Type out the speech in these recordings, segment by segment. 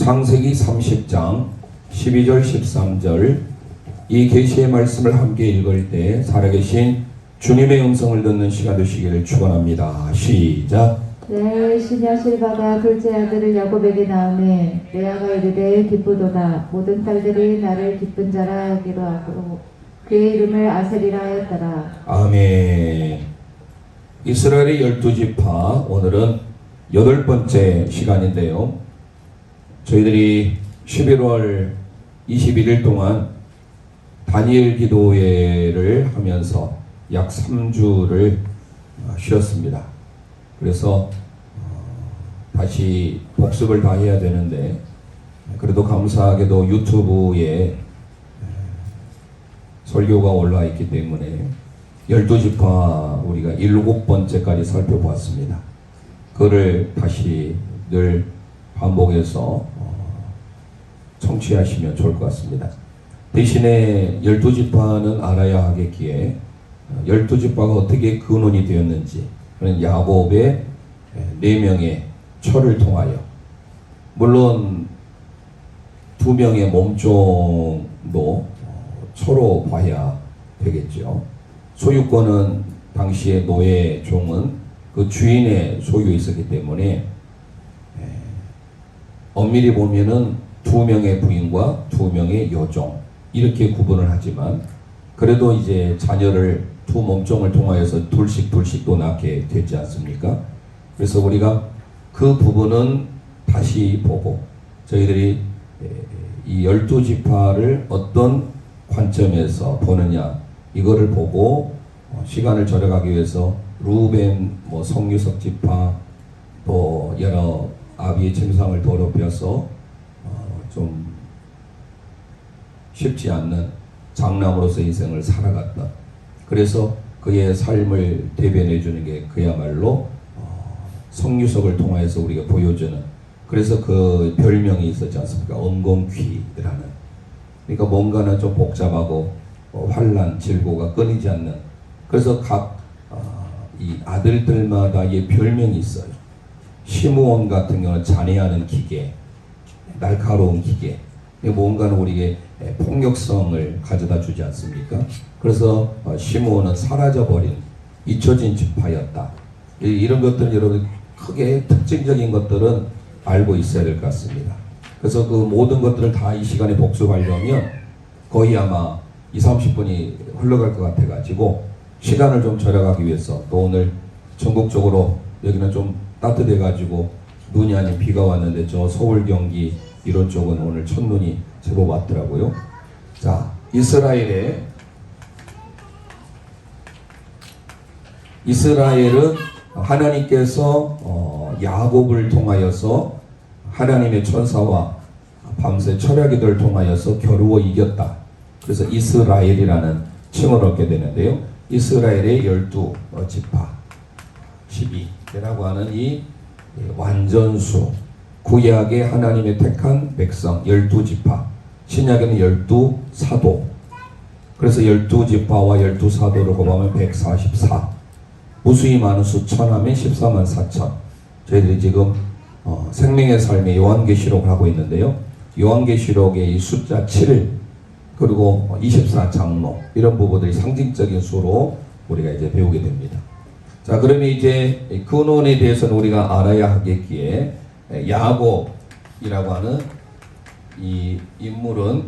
창세기 30장 12절 13절 이 계시의 말씀을 함께 읽을 때 살아계신 주님의 음성을 듣는 시간 되시기를 축원합니다. 시작. 내 시녀실 받아 둘째 아들을 야곱에게 낳음에 레아가 이르되 기쁘도다. 모든 딸들이 나를 기쁜 자라 하기로 하고 그의 이름을 아셀이라 하였더라. 아멘. 이스라엘의 12지파 오늘은 8번째 시간인데요. 저희들이 11월 21일 동안 다니엘 기도회를 하면서 약 3주를 쉬었습니다. 그래서 다시 복습을 다 해야 되는데 그래도 감사하게도 유튜브에 설교가 올라와 있기 때문에 12지파 우리가 7번째까지 살펴보았습니다. 그를 다시 늘 반복해서 청취하시면 좋을 것 같습니다. 대신에 12지파는 알아야 하겠기에 12지파가 어떻게 근원이 되었는지 그런 야곱의 4명의 철을 통하여 물론 2명의 몸종도 초로 봐야 되겠죠. 소유권은 당시의 노예 종은 그 주인의 소유에 있었기 때문에 엄밀히 보면은 2명의 부인과 2명의 여종 이렇게 구분을 하지만 그래도 이제 자녀를 2 몸종을 통하여서 둘씩 또 낳게 되지 않습니까? 그래서 우리가 그 부분은 다시 보고 저희들이 이 12지파를 어떤 관점에서 보느냐 이거를 보고 시간을 절약하기 위해서 루벤 성유석 지파 또 여러 아비의 침상을 더럽혀서 좀 쉽지 않는 장남으로서 인생을 살아갔다. 그래서 그의 삶을 대변해 주는 게 그야말로 성유석을 통해서 우리가 보여주는 그래서 그 별명이 있었지 않습니까? 엉겅퀴라는. 그러니까 뭔가는 좀 복잡하고 환난, 질고가 끊이지 않는. 그래서 각 이 아들들마다의 별명이 있어요. 시므온 같은 경우는 잔해하는 기계, 날카로운 기계. 뭔가는 우리에게 폭력성을 가져다 주지 않습니까? 그래서 시므온은 사라져버린 잊혀진 지파였다. 이런 것들은 여러분 크게 특징적인 것들은 알고 있어야 될 것 같습니다. 그래서 그 모든 것들을 다 이 시간에 복습하려면 거의 아마 20-30분이 흘러갈 것 같아가지고 시간을 좀 절약하기 위해서 또 오늘 전국적으로 여기는 좀 따뜻해가지고 눈이 아닌 비가 왔는데 저 서울 경기 이런 쪽은 오늘 첫눈이 제법 왔더라고요. 자, 이스라엘은 하나님께서 야곱을 통하여서 하나님의 천사와 밤새 철야기도를 통하여서 겨루어 이겼다. 그래서 이스라엘이라는 칭을 얻게 되는데요. 이스라엘의 12지파 12라고 하는 이 완전수 구약의 하나님의 택한 백성 12지파 신약에는 12사도 그래서 12지파와 12사도를 곱하면 144 무수히 많은 수 천하면 14만 4천 저희들이 지금 생명의 삶의 요한계시록을 하고 있는데요. 요한계시록의 이 숫자 7 그리고 24장로 이런 부분들이 상징적인 수로 우리가 이제 배우게 됩니다. 자, 그러면 이제 근원에 대해서는 우리가 알아야 하겠기에 야곱이라고 하는 이 인물은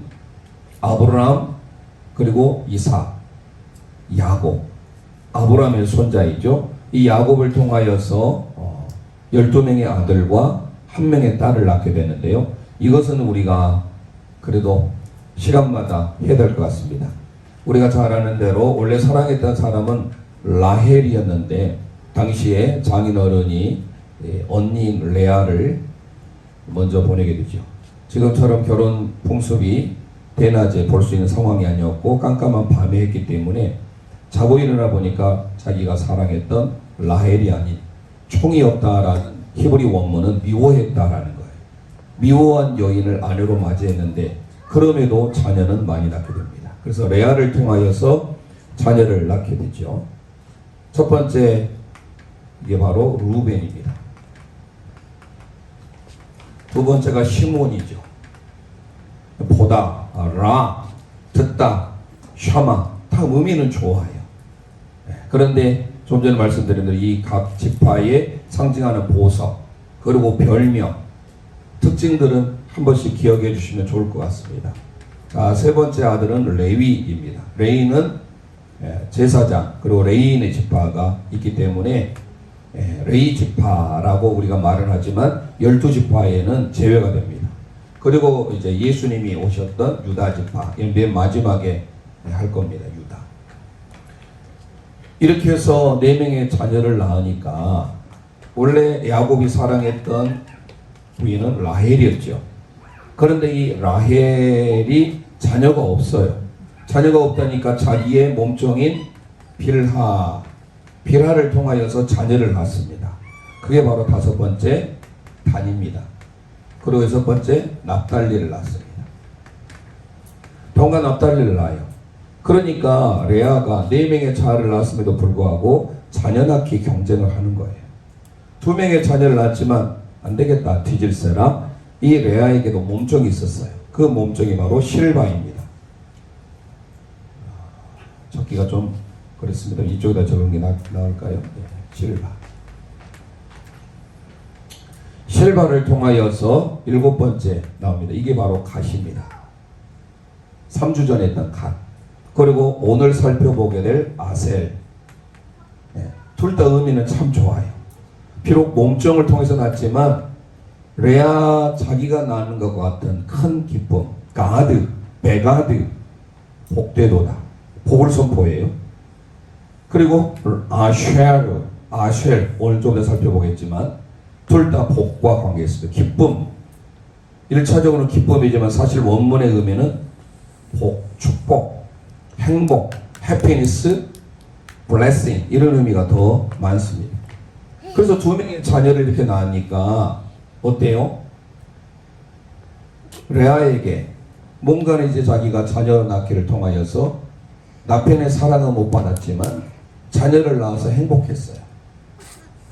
아브라함 그리고 이삭 야곱 아브라함의 손자이죠. 이 야곱을 통하여서 12명의 아들과 1명의 딸을 낳게 되는데요. 이것은 우리가 그래도 시간마다 해야 될 것 같습니다. 우리가 잘 아는 대로 원래 사랑했던 사람은 라헬이었는데 당시에 장인어른이 언니 레아를 먼저 보내게 되죠. 지금처럼 결혼 풍습이 대낮에 볼 수 있는 상황이 아니었고 깜깜한 밤에 했기 때문에 자고 일어나 보니까 자기가 사랑했던 라헬이 아닌 총이 없다라는 히브리 원문은 미워했다라는 거예요. 미워한 여인을 아내로 맞이했는데 그럼에도 자녀는 많이 낳게 됩니다. 그래서 레아를 통하여서 자녀를 낳게 되죠. 첫 번째 이게 바로 루벤입니다. 두 번째가 시몬이죠. 보다, 라, 듣다, 샤마 다 의미는 좋아요. 그런데 좀 전에 말씀드린 대로 이 각 지파에 상징하는 보석 그리고 별명 특징들은 한 번씩 기억해 주시면 좋을 것 같습니다. 자, 세 번째 아들은 레위입니다. 레위는 제사장 그리고 레위인의 지파가 있기 때문에 레위 지파라고 우리가 말은 하지만 12지파에는 제외가 됩니다. 그리고 이제 예수님이 오셨던 유다 지파 맨 마지막에 할 겁니다. 유다. 이렇게 해서 4명의 자녀를 낳으니까 원래 야곱이 사랑했던 부인은 라헬이었죠. 그런데 이 라헬이 자녀가 없어요. 자녀가 없다니까 자기의 몸종인 빌하를 통하여서 자녀를 낳습니다. 그게 바로 5번째 단입니다. 그리고 6번째 납달리를 낳습니다. 동과 납달리를 낳아요. 그러니까 레아가 4명의 자녀를 낳았음에도 불구하고 자녀 낳기 경쟁을 하는 거예요. 2명의 자녀를 낳았지만 안 되겠다 뒤질세라 이 레아에게도 몸종이 있었어요. 그 몸종이 바로 실바입니다. 적기가 좀 그렇습니다. 이쪽에다 적은 게 나을까요? 네, 실바를 통하여서 7번째 나옵니다. 이게 바로 갓입니다. 3주 전에 했던 갓. 그리고 오늘 살펴보게 될 아셀. 둘 다 의미는 참 좋아요. 비록 몸종을 통해서 낳지만 레아 자기가 낳는 것과 같은 큰 기쁨, 가드, 베가드, 복되도다. 복을 선포해요. 그리고 아쉘 오늘 좀 더 살펴보겠지만 둘 다 복과 관계있습니다. 기쁨. 1차적으로는 기쁨이지만 사실 원문의 의미는 복, 축복, 행복, 해피니스, 블레싱 이런 의미가 더 많습니다. 그래서 2명의 자녀를 이렇게 낳으니까 어때요? 레아에게 뭔가는 이제 자기가 자녀 낳기를 통하여서 남편의 사랑은 못 받았지만 자녀를 낳아서 행복했어요.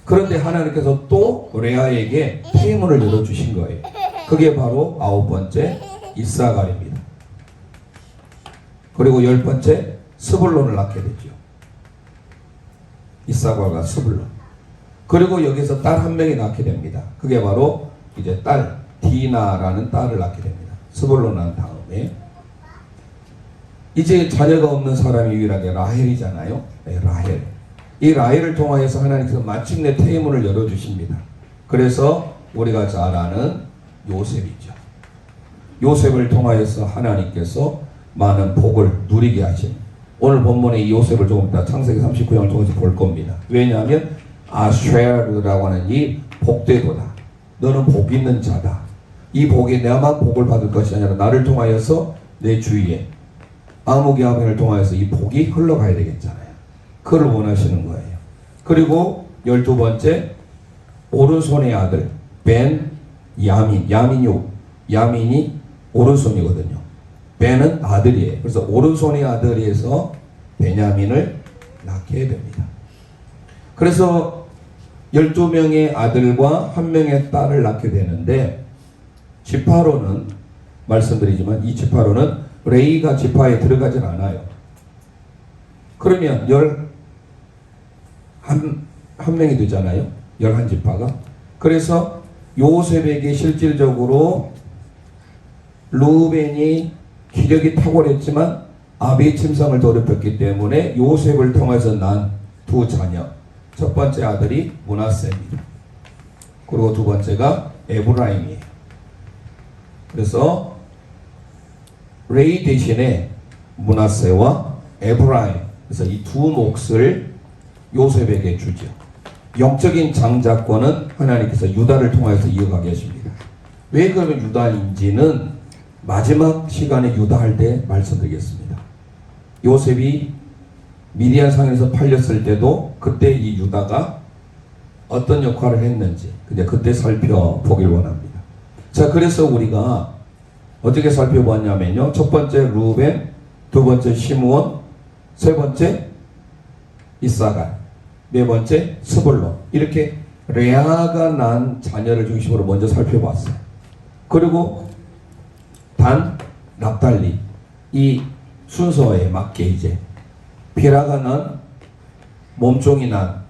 그런데 하나님께서 또 레아에게 태문을 열어주신 거예요. 그게 바로 9번째 이사갈입니다. 그리고 10번째 스불론을 낳게 되죠. 이사갈과 스불론. 그리고 여기서 딸 한 명이 낳게 됩니다. 그게 바로 이제 딸 디나라는 딸을 낳게 됩니다. 스불론 난 다음에 이제 자녀가 없는 사람이 유일하게 라헬이잖아요. 네, 라헬. 이 라헬을 통하여서 하나님께서 마침내 태문을 열어주십니다. 그래서 우리가 잘 아는 요셉이죠. 요셉을 통하여서 하나님께서 많은 복을 누리게 하신 오늘 본문의 이 요셉을 조금 이따 창세기 39장을 통해서 볼 겁니다. 왜냐하면 아쉐르라고 하는 이 복되도다. 너는 복 있는 자다. 이 복이 내만 복을 받을 것이 아니라 나를 통하여서 내 주위에 아무개 아벤을 통하여서 이 복이 흘러가야 되겠잖아요. 그걸 원하시는 거예요. 그리고 12번째 오른손의 아들 벤 야민이 오른손이거든요. 벤은 아들이에요. 그래서 오른손의 아들에서 베냐민을 낳게 됩니다. 그래서 12명의 아들과 1명의 딸을 낳게 되는데 지파로는 말씀드리지만 이 지파로는 레이가 지파에 들어가진 않아요. 그러면 11명이 되잖아요. 11지파가. 그래서 요셉에게 실질적으로 루벤이 기력이 탁월했지만 아비의 침상을 더럽혔기 때문에 요셉을 통해서 난 2 자녀. 첫 번째 아들이 므낫세입니다. 그리고 2번째가 에브라임이에요. 그래서 레이 대신에 므낫세와 에브라임, 그래서 이 2 몫을 요셉에게 주죠. 영적인 장자권은 하나님께서 유다를 통해서 이어가게 하십니다. 왜 그러면 유다인지는 마지막 시간에 유다 할 때 말씀드리겠습니다. 요셉이 미디안 상에서 팔렸을 때도 그때 이 유다가 어떤 역할을 했는지 그때 살펴보길 원합니다. 자, 그래서 우리가 어떻게 살펴보았냐면요. 첫 번째 루벤, 2번째 시므온, 3번째 이사갈, 4번째 스불론. 이렇게 레아가 낳은 자녀를 중심으로 먼저 살펴봤어요. 그리고 단, 납달리 이 순서에 맞게 이제 피라가 난 몸종이 난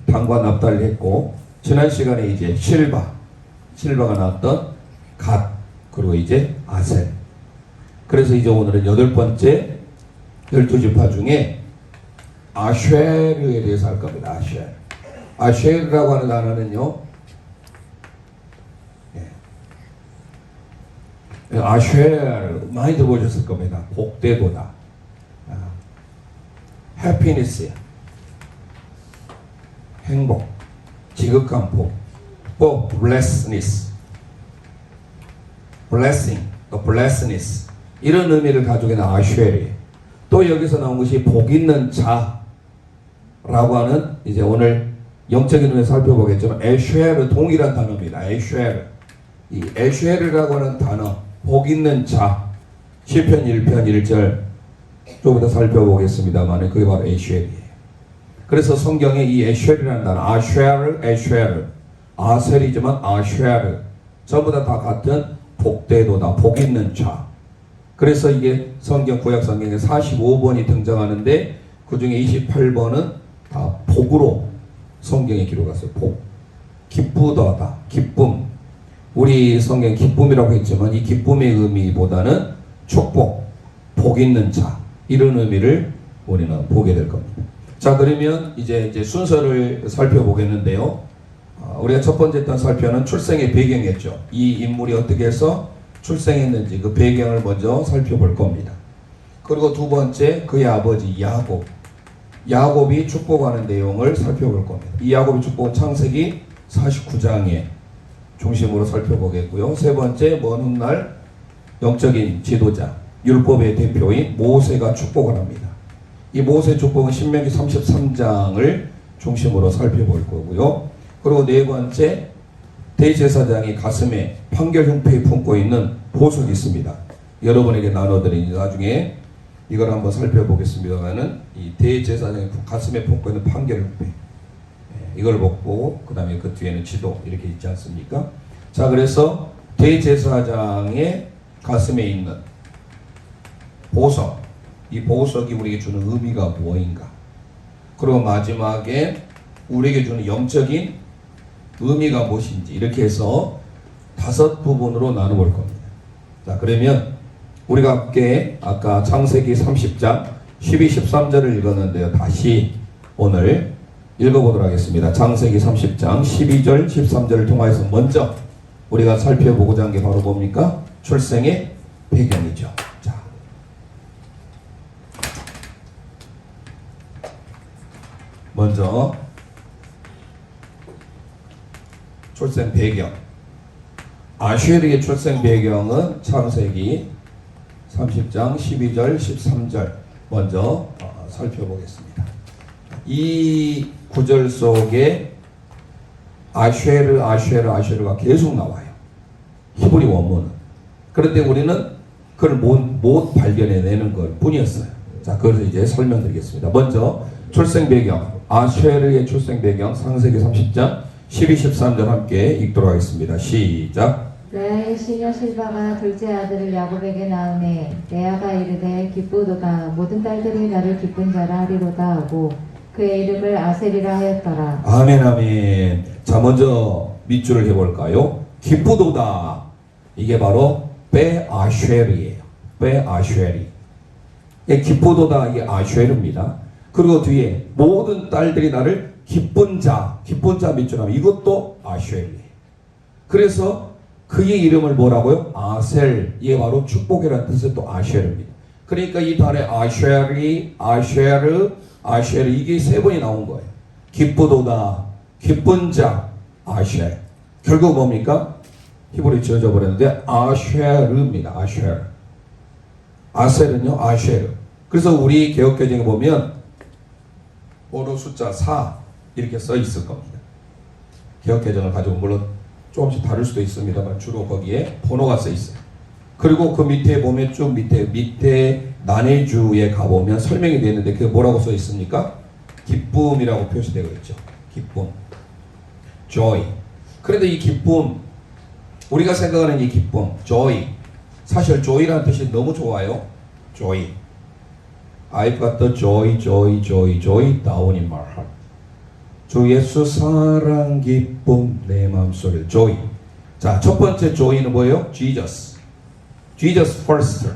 단과 납달리 했고, 지난 시간에 이제 실바가 나왔던 갓, 그리고 이제 아셀. 그래서 이제 오늘은 8번째 12지파 중에 아쉐르에 대해서 할 겁니다. 아쉐르. 아쉐르라고 하는 단어는요, 아쉐르 많이 들어보셨을 겁니다. 복되도다, 해피니스야, 행복, 지극한 복, 또 blessedness, blessing, 또 blessedness, 이런 의미를 가지고 있는 아쉐르. 또 여기서 나온 것이 복 있는 자라고 하는, 이제 오늘 영적인 의미에서 살펴보겠지만 에쉐르, 동일한 단어입니다. 에쉐르. 이 에쉐르라고 하는 단어, 복 있는 자, 시편 1편 1절 조금 더 살펴보겠습니다만 그게 바로 에쉐르예요. 그래서 성경에 이 에쉐르라는 단어, 아쉐르, 에쉐르, 아셀이지만 아쉐르, 전부 다 같은 복되도다, 복 있는 자. 그래서 이게 성경, 구약 성경에 45번이 등장하는데 그 중에 28번은 다 복으로 성경에 기록했어요. 복, 기쁘다다, 기쁨. 우리 성경 기쁨이라고 했지만 이 기쁨의 의미보다는 축복, 복 있는 자, 이런 의미를 우리는 보게 될 겁니다. 자, 그러면 이제 순서를 살펴보겠는데요. 우리가 첫 번째 단 살펴는 출생의 배경이었죠. 이 인물이 어떻게 해서 출생했는지 그 배경을 먼저 살펴볼 겁니다. 그리고 두 번째, 그의 아버지 야곱이 축복하는 내용을 살펴볼 겁니다. 이 야곱의 축복은 창세기 49장에 중심으로 살펴보겠고요. 세 번째, 먼 훗날 영적인 지도자, 율법의 대표인 모세가 축복을 합니다. 이 모세 축복은 신명기 33장을 중심으로 살펴볼 거고요. 그리고 네 번째, 대제사장이 가슴에 판결 흉패에 품고 있는 보석이 있습니다. 여러분에게 나눠드리니 나중에 이걸 한번 살펴보겠습니다만은, 이 대제사장이 가슴에 품고 있는 판결 흉패, 이걸 보고 그 다음에 그 뒤에는 지도 이렇게 있지 않습니까? 자, 그래서 대제사장의 가슴에 있는 보석, 이 보석이 우리에게 주는 의미가 무엇인가? 그리고 마지막에 우리에게 주는 영적인 의미가 무엇인지, 이렇게 해서 5 부분으로 나눠볼 겁니다. 자, 그러면 우리가 함께 아까 창세기 30장 12, 13절을 읽었는데요. 다시 오늘 읽어보도록 하겠습니다. 창세기 30장 12절, 13절을 통해서 먼저 우리가 살펴보고자 한 게 바로 뭡니까? 출생의 배경이죠. 자, 먼저 출생 배경. 아쉐르의 출생 배경은 창세기 30장 12절 13절 먼저 살펴보겠습니다. 이 구절 속에 아쉐르가 계속 나와요. 히브리 원문은. 그런데 우리는 그걸 못 발견해내는 것 뿐이었어요. 자, 그래서 이제 설명드리겠습니다. 먼저 출생 배경, 아쉐르의 출생 배경, 창세기 30장 12, 13절 함께 읽도록 하겠습니다. 시작. 레아의 시녀 실바가 둘째 아들을 야곱에게 낳으매 레아가 이르되 기쁘도다, 모든 딸들이 나를 기쁜 자라 하리로다 하고 그의 이름을 아셀이라 하였더라. 아멘, 아멘. 자, 먼저 밑줄을 해볼까요? 기쁘도다, 이게 바로 베아쉐르예요. 베아쉐르. 기쁘도다, 이게 아쉐르입니다. 그리고 뒤에 모든 딸들이 나를 기쁜 자 밑줄하면 이것도 아쉐르예요. 그래서 그의 이름을 뭐라고요? 아셀. 이게 바로 축복이라는 뜻의 또 아쉐르입니다. 그러니까 이 단에 아쉐르 이게 3번이 나온 거예요. 기쁘도다, 기쁜 자, 아쉐르. 결국 뭡니까? 히브리 지어져 버렸는데 아쉐르입니다. 아쉐르. 아셀은요, 아쉐르. 그래서 우리 개역개정에 보면 번호 숫자 4 이렇게 써 있을 겁니다. 개역개정을 가지고 물론 조금씩 다를 수도 있습니다만 주로 거기에 번호가 써 있어요. 그리고 그 밑에 보면 쭉 밑에 난해주에 가보면 설명이 되어 있는데 그게 뭐라고 써 있습니까? 기쁨이라고 표시되어 있죠. 기쁨, joy. 그런데 이 기쁨, 우리가 생각하는 이 기쁨, joy. 사실 joy라는 뜻이 너무 좋아요. joy. I've got the joy down in my heart. 주 예수 사랑 기쁨 내 마음속에 joy. 자, 첫 번째 joy는 뭐예요? Jesus first.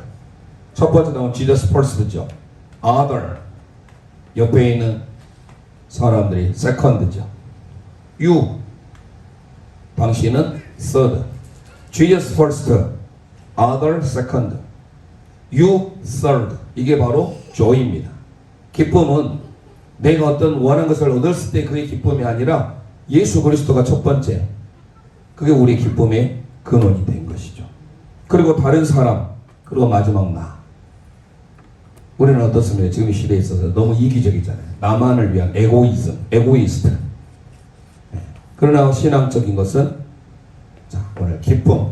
첫 번째 나온 Jesus first죠. Other. 옆에 있는 사람들이 second죠. You. 당신은 third. Jesus first. Other second. You third. 이게 바로 joy입니다. 기쁨은 내가 어떤 원하는 것을 얻었을 때 그게 기쁨이 아니라 예수 그리스도가 첫 번째. 그게 우리 기쁨의 근원이 된 것이죠. 그리고 다른 사람, 그리고 마지막 나. 우리는 어떻습니까? 지금 이 시대에 있어서 너무 이기적이잖아요. 나만을 위한 에고이스트. 그러나 신앙적인 것은 자, 오늘 기쁨.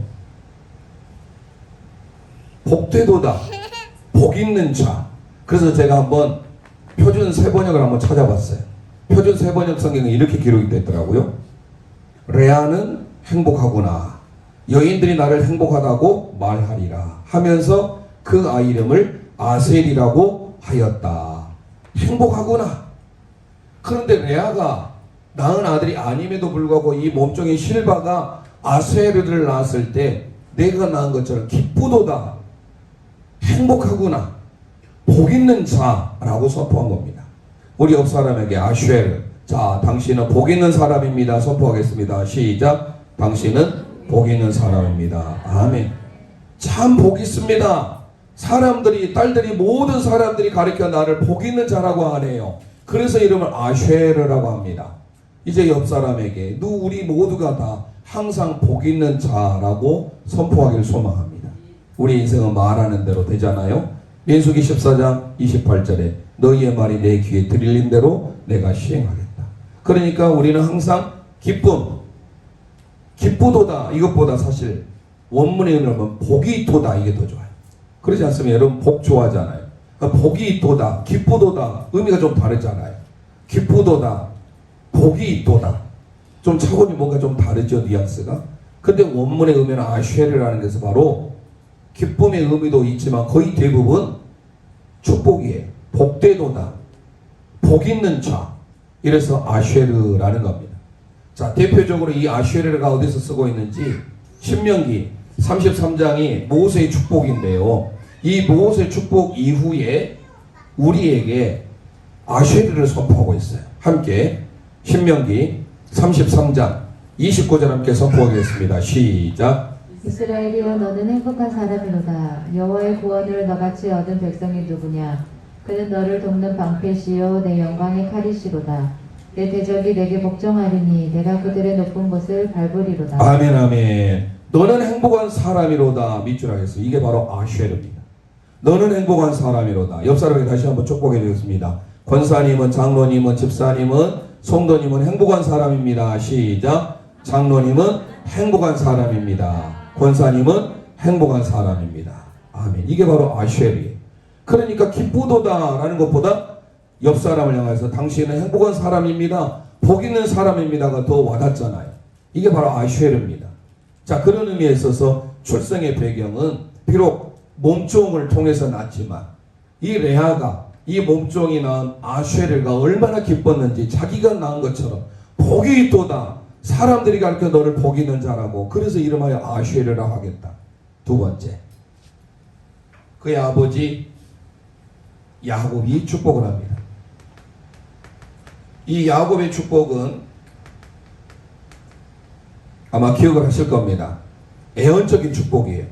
복되도다. 복 있는 자. 그래서 제가 한번 표준 세번역을 한번 찾아봤어요. 표준 세번역 성경에 이렇게 기록이 됐더라고요. 레아는 행복하구나. 여인들이 나를 행복하다고 말하리라 하면서 그 아이 이름을 아셀이라고 하였다. 행복하구나. 그런데 레아가 낳은 아들이 아님에도 불구하고 이 몸종인 실바가 아셀을 낳았을 때 내가 낳은 것처럼 기쁘도다. 행복하구나. 복 있는 자라고 선포한 겁니다. 우리 옆 사람에게 아쉘. 자, 당신은 복 있는 사람입니다. 선포하겠습니다. 시작. 당신은 복 있는 사람입니다. 아멘. 참 복 있습니다. 사람들이, 딸들이, 모든 사람들이 가르쳐 나를 복 있는 자라고 하네요. 그래서 이름을 아쉐르라고 합니다. 이제 옆 사람에게 우리 모두가 다 항상 복 있는 자라고 선포하기를 소망합니다. 우리 인생은 말하는 대로 되잖아요. 민수기 14장 28절에 너희의 말이 내 귀에 들린 대로 내가 시행하겠다. 그러니까 우리는 항상 기쁘도다. 이것보다 사실 원문의 의미를 보면 복이 있도다. 이게 더 좋아요. 그러지 않습니까? 여러분 복 좋아하잖아요. 복이 있도다, 기쁘도다 의미가 좀 다르잖아요. 기쁘도다, 복이 있도다. 좀 차원이 뭔가 좀 다르죠, 뉘앙스가. 근데 원문의 의미는 아쉐르라는 데서 바로 기쁨의 의미도 있지만 거의 대부분 축복이에요. 복되도다, 복 있는 자. 이래서 아쉐르라는 겁니다. 자, 대표적으로 이 아쉐르가 어디서 쓰고 있는지 신명기 33장이 모세의 축복인데요. 이 모세 축복 이후에 우리에게 아쉐르를 선포하고 있어요. 함께 신명기 33장 29절 함께 선포하겠습니다. 시작. 이스라엘이여 너는 행복한 사람이로다. 여호와의 구원을 너같이 얻은 백성이 누구냐? 그는 너를 돕는 방패시요 내 영광의 칼이시로다. 내 대적이 내게 복종하리니 내가 그들의 높은 곳을 밟으리로다. 아멘 아멘. 너는 행복한 사람이로다. 밑줄 하겠습니다. 이게 바로 아쉐르입니다. 너는 행복한 사람이로다. 옆 사람에게 다시 한번 축복해 드리겠습니다. 권사님은, 장로님은, 집사님은, 성도님은 행복한 사람입니다. 시작. 장로님은 행복한 사람입니다. 권사님은 행복한 사람입니다. 아멘. 이게 바로 아쉐르예요. 그러니까 기쁘도다라는 것보다 옆 사람을 향해서 당신은 행복한 사람입니다. 복 있는 사람입니다가 더 와닿잖아요. 이게 바로 아쉐르입니다. 자, 그런 의미에 있어서 출생의 배경은 비록 몸종을 통해서 낳지만 이 레아가 이 몸종이 낳은 아쉐르가 얼마나 기뻤는지 자기가 낳은 것처럼 복이 있도다. 사람들이 가르쳐 너를 복 있는 자라고. 그래서 이름하여 아쉐르라 하겠다. 두 번째, 그의 아버지 야곱이 축복을 합니다. 이 야곱의 축복은 아마 기억을 하실 겁니다. 애언적인 축복이에요.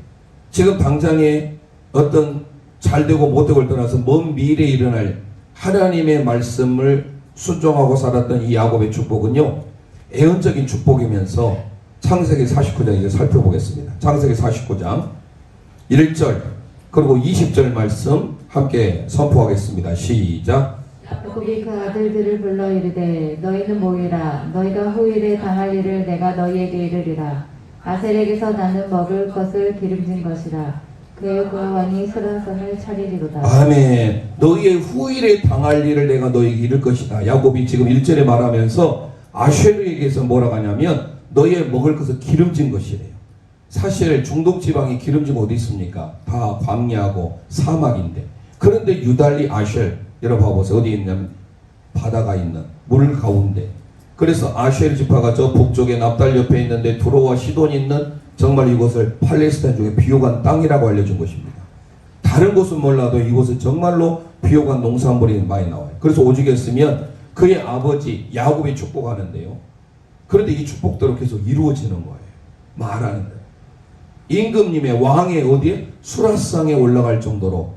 지금 당장에 어떤 잘되고 못되고를 떠나서 먼 미래에 일어날 하나님의 말씀을 순종하고 살았던 이 야곱의 축복은요, 애언적인 축복이면서 창세기 49장 이제 살펴보겠습니다. 창세기 49장 1절 그리고 20절 말씀 함께 선포하겠습니다. 시작. 야곱이 그 아들들을 불러 이르되 너희는 모이라. 너희가 후일에 당할 일을 내가 너희에게 이르리라. 아셀에게서 나는 먹을 것을 기름진 것이라. 그의 그 왕이 스런성을 차리리로다. 아멘. 너희의 후일에 당할 일을 내가 너희에게 이를 것이다. 야곱이 지금 1절에 말하면서 아쉐르에게서 뭐라고 하냐면 너희의 먹을 것을 기름진 것이래요. 사실 중동 지방에 기름진 어디 있습니까? 다 광야하고 사막인데. 그런데 유달리 아쉘, 여러분 봐보세요. 어디 있냐면 바다가 있는 물 가운데. 그래서 아쉘 지파가 저 북쪽에 납달 옆에 있는데 두로와 시돈이 있는 정말 이곳을 팔레스타인 쪽에 비옥한 땅이라고 알려준 것입니다. 다른 곳은 몰라도 이곳은 정말로 비옥한 농산물이 많이 나와요. 그래서 오죽 했으면 그의 아버지 야곱이 축복하는데요. 그런데 이 축복대로 계속 이루어지는 거예요. 말하는 거예요. 임금님의 왕의 어디에? 수라상에 올라갈 정도로